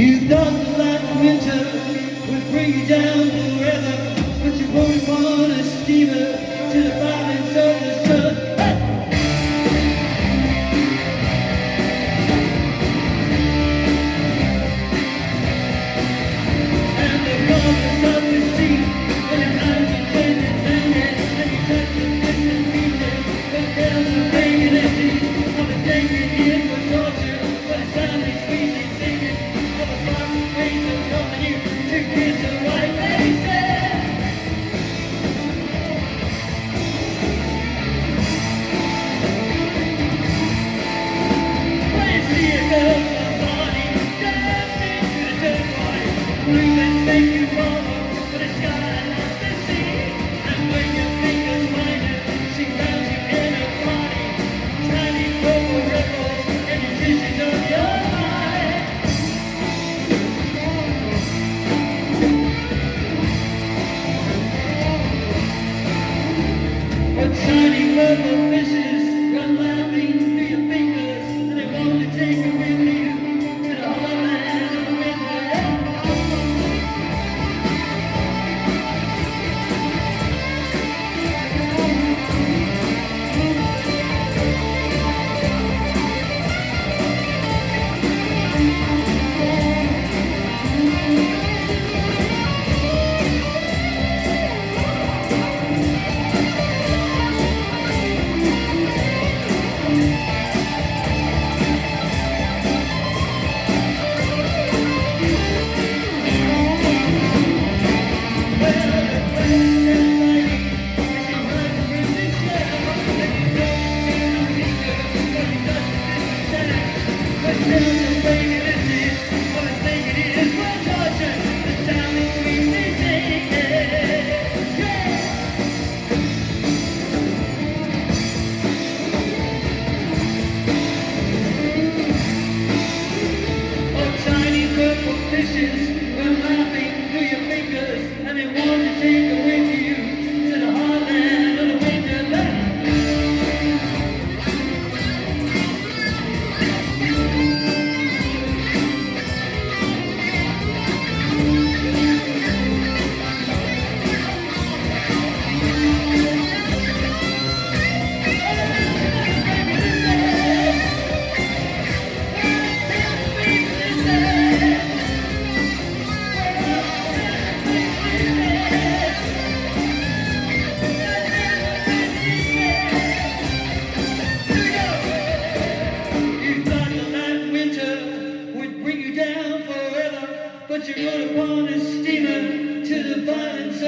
You thought the light winter would bring you down forever, but you rode upon a steamer to the violence of the sun. And the colors of the sea, and the times you turned and landed, and you touched the distant beaches, but there's a Brave Ulysses of the taking years for torture, but it sounded sweetly singing of a sparkling waves of calling you to kiss the white faces. When you see a girl so funny, dancing to the turquoise, blue lights make you follow, but the sky lost the sea. And when your fingers find her, she grabs you in a body, tiny purple ripples in the tissues of your mind. But tiny purple fishes run laughing through your fingers, and they want to take you with you to the heartland of winter. Tiny purple fishes run laughing through your fingers, and they want to take you with you to the heartland of the winterland. You thought the light winter would bring you down forever, but you rode upon a steamer to the violence